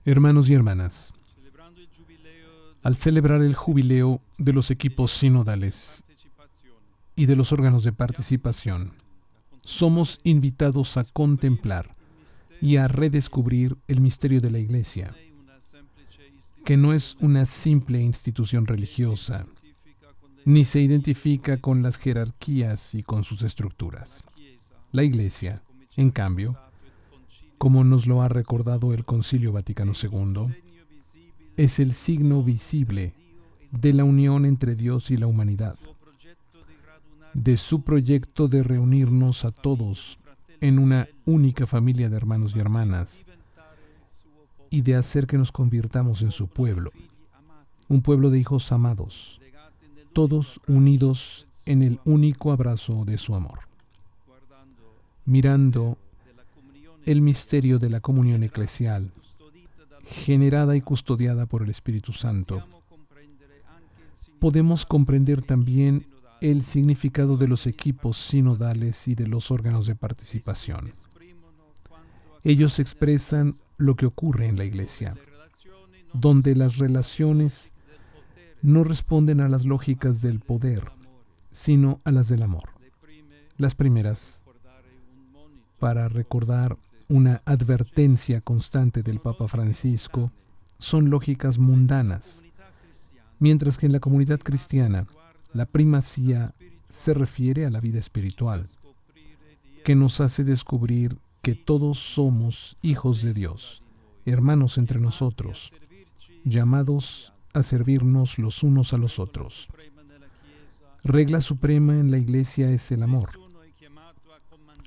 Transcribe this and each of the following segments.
Hermanos y hermanas, al celebrar el jubileo de los equipos sinodales y de los órganos de participación, somos invitados a contemplar y a redescubrir el misterio de la Iglesia, que no es una simple institución religiosa, ni se identifica con las jerarquías y con sus estructuras. La Iglesia, en cambio, como nos lo ha recordado el Concilio Vaticano II, es el signo visible de la unión entre Dios y la humanidad, de su proyecto de reunirnos a todos en una única familia de hermanos y hermanas y de hacer que nos convirtamos en su pueblo, un pueblo de hijos amados, todos unidos en el único abrazo de su amor. Mirando el misterio de la comunión eclesial, generada y custodiada por el Espíritu Santo, podemos comprender también el significado de los equipos sinodales y de los órganos de participación. Ellos expresan lo que ocurre en la Iglesia, donde las relaciones no responden a las lógicas del poder, sino a las del amor. Las primeras, para recordar una advertencia constante del Papa Francisco, son lógicas mundanas, mientras que en la comunidad cristiana la primacía se refiere a la vida espiritual, que nos hace descubrir que todos somos hijos de Dios, hermanos entre nosotros, llamados a servirnos los unos a los otros. Regla suprema en la Iglesia es el amor.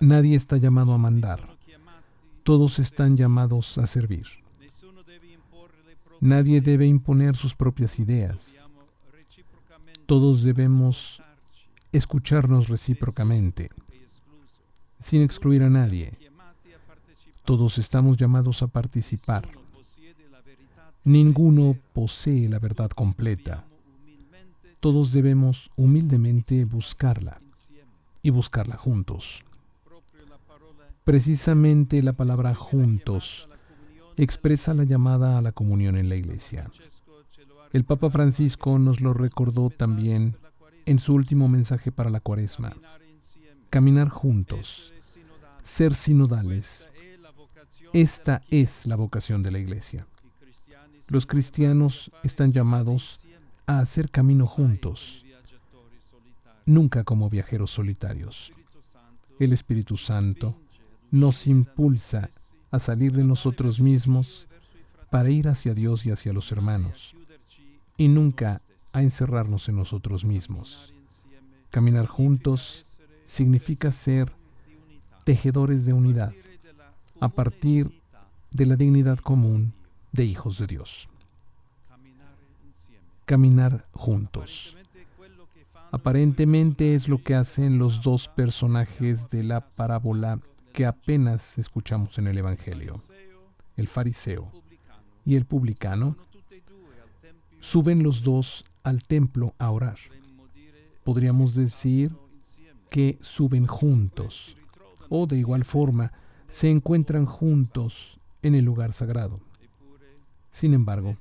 Nadie está llamado a mandar. Todos están llamados a servir. Nadie debe imponer sus propias ideas. Todos debemos escucharnos recíprocamente, sin excluir a nadie. Todos estamos llamados a participar. Ninguno posee la verdad completa. Todos debemos humildemente buscarla y buscarla juntos. Precisamente la palabra juntos expresa la llamada a la comunión en la Iglesia. El Papa Francisco nos lo recordó también en su último mensaje para la Cuaresma. Caminar juntos, ser sinodales. Esta es la vocación de la Iglesia. Los cristianos están llamados a hacer camino juntos, nunca como viajeros solitarios. El Espíritu Santo nos impulsa a salir de nosotros mismos para ir hacia Dios y hacia los hermanos, y nunca a encerrarnos en nosotros mismos. Caminar juntos significa ser tejedores de unidad, a partir de la dignidad común de hijos de Dios. Caminar juntos. Aparentemente es lo que hacen los dos personajes de la parábola que apenas escuchamos en el Evangelio. El fariseo y el publicano suben los dos al templo a orar. Podríamos decir que suben juntos, o de igual forma, se encuentran juntos en el lugar sagrado. Sin embargo,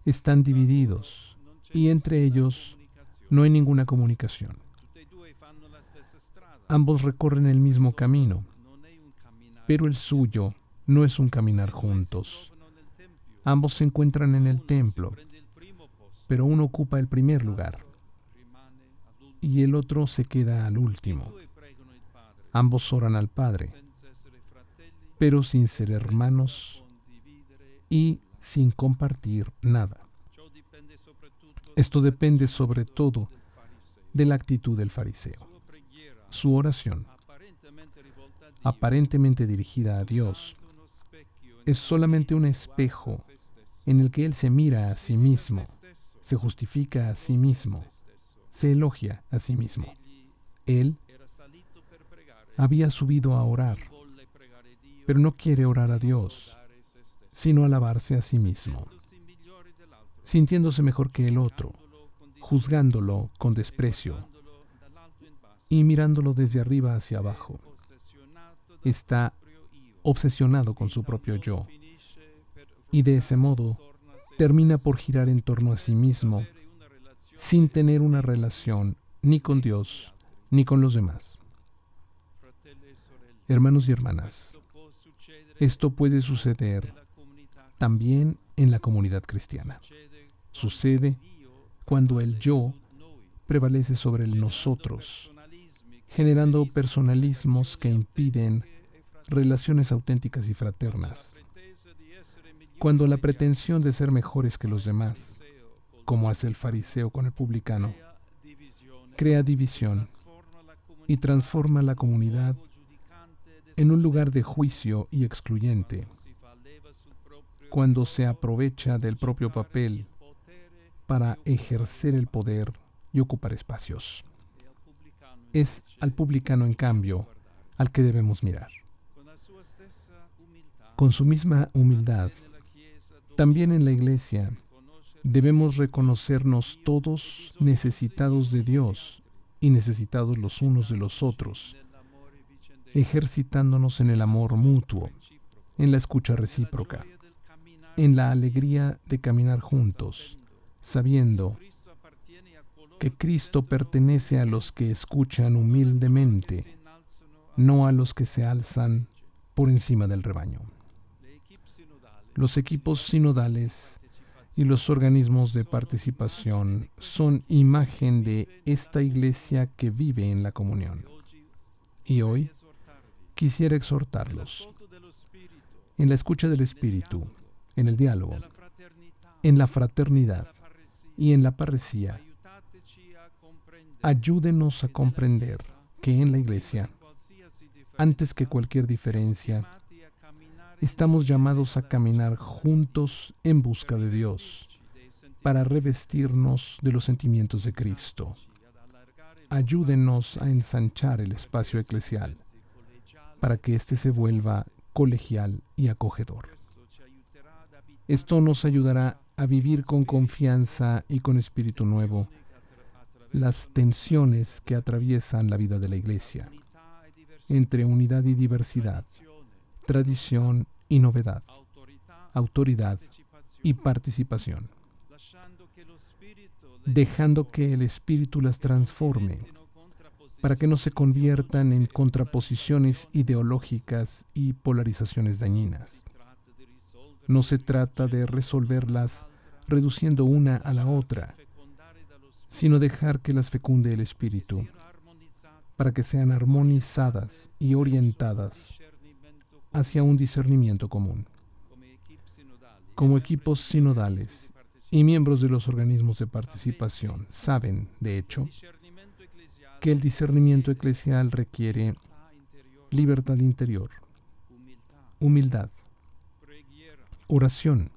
están divididos y entre ellos no hay ninguna comunicación. Ambos recorren el mismo camino, pero el suyo no es un caminar juntos. Ambos se encuentran en el templo, pero uno ocupa el primer lugar y el otro se queda al último. Ambos oran al Padre, pero sin ser hermanos y sin compartir nada. Esto depende sobre todo de la actitud del fariseo. Su oración, aparentemente dirigida a Dios, es solamente un espejo en el que él se mira a sí mismo, se justifica a sí mismo, se elogia a sí mismo. Él había subido a orar, pero no quiere orar a Dios, sino alabarse a sí mismo, sintiéndose mejor que el otro, juzgándolo con desprecio y mirándolo desde arriba hacia abajo. Está obsesionado con su propio yo, y de ese modo termina por girar en torno a sí mismo, sin tener una relación ni con Dios ni con los demás. Hermanos y hermanas, esto puede suceder también en la comunidad cristiana. Sucede cuando el yo prevalece sobre el nosotros, generando personalismos que impiden relaciones auténticas y fraternas. Cuando la pretensión de ser mejores que los demás, como hace el fariseo con el publicano, crea división y transforma la comunidad en un lugar de juicio y excluyente, cuando se aprovecha del propio papel para ejercer el poder y ocupar espacios. Es al publicano, en cambio, al que debemos mirar. Con su misma humildad, también en la Iglesia debemos reconocernos todos necesitados de Dios y necesitados los unos de los otros, ejercitándonos en el amor mutuo, en la escucha recíproca, en la alegría de caminar juntos, sabiendo que Cristo pertenece a los que escuchan humildemente, no a los que se alzan por encima del rebaño. Los equipos sinodales y los organismos de participación son imagen de esta Iglesia que vive en la comunión. Y hoy quisiera exhortarlos en la escucha del Espíritu, en el diálogo, en la fraternidad y en la parresía. Ayúdenos a comprender que en la Iglesia, antes que cualquier diferencia, estamos llamados a caminar juntos en busca de Dios, para revestirnos de los sentimientos de Cristo. Ayúdenos a ensanchar el espacio eclesial, para que éste se vuelva colegial y acogedor. Esto nos ayudará a vivir con confianza y con espíritu nuevo las tensiones que atraviesan la vida de la Iglesia, entre unidad y diversidad, tradición y novedad, autoridad y participación, dejando que el Espíritu las transforme, para que no se conviertan en contraposiciones ideológicas y polarizaciones dañinas. No se trata de resolverlas reduciendo una a la otra, sino dejar que las fecunde el Espíritu, para que sean armonizadas y orientadas hacia un discernimiento común. Como equipos sinodales y miembros de los organismos de participación, saben, de hecho, que el discernimiento eclesial requiere libertad interior, humildad, oración,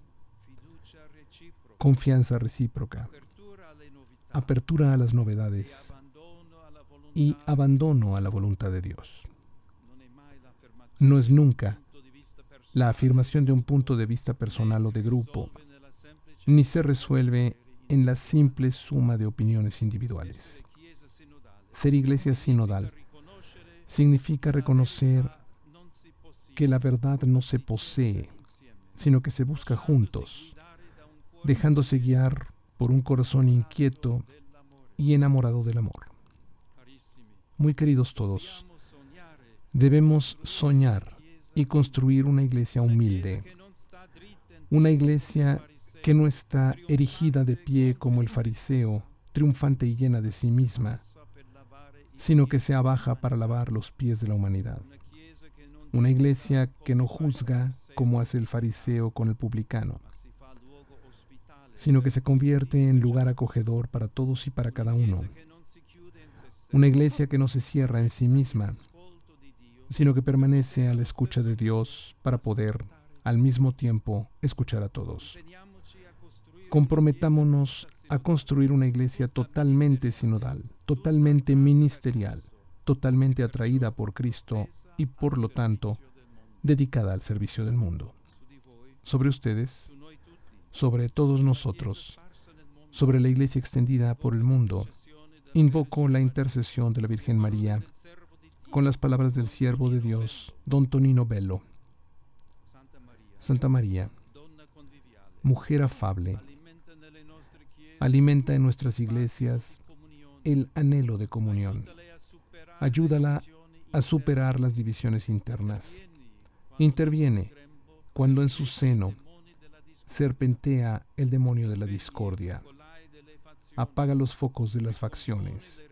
confianza recíproca, apertura a las novedades y abandono a la voluntad de Dios. No es nunca la afirmación de un punto de vista personal o de grupo, ni se resuelve en la simple suma de opiniones individuales. Ser iglesia sinodal significa reconocer que la verdad no se posee, sino que se busca juntos, dejándose guiar por un corazón inquieto y enamorado del amor. Muy queridos todos, debemos soñar y construir una iglesia humilde, una iglesia que no está erigida de pie como el fariseo, triunfante y llena de sí misma, sino que se abaja para lavar los pies de la humanidad. Una iglesia que no juzga como hace el fariseo con el publicano, sino que se convierte en lugar acogedor para todos y para cada uno. Una iglesia que no se cierra en sí misma, sino que permanece a la escucha de Dios para poder, al mismo tiempo, escuchar a todos. Comprometámonos a construir una iglesia totalmente sinodal, totalmente ministerial, totalmente atraída por Cristo y, por lo tanto, dedicada al servicio del mundo. Sobre ustedes, sobre todos nosotros, sobre la iglesia extendida por el mundo, invoco la intercesión de la Virgen María con las palabras del siervo de Dios, don Tonino Bello. Santa María, mujer afable, alimenta en nuestras iglesias el anhelo de comunión. Ayúdala a superar las divisiones internas. Interviene cuando en su seno serpentea el demonio de la discordia. Apaga los focos de las facciones.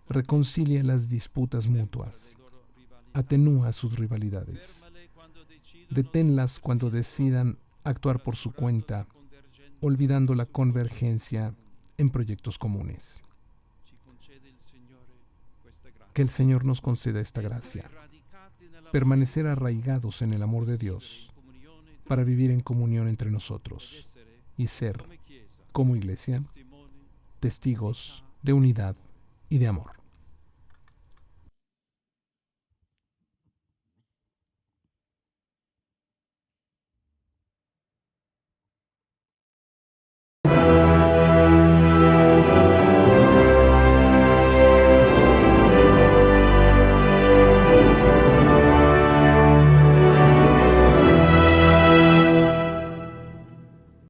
Reconcilia las disputas mutuas. Atenúa sus rivalidades. Deténlas cuando decidan actuar por su cuenta, olvidando la convergencia en proyectos comunes. Que el Señor nos conceda esta gracia. Permanecer arraigados en el amor de Dios para vivir en comunión entre nosotros y ser, como Iglesia, testigos de unidad y de amor.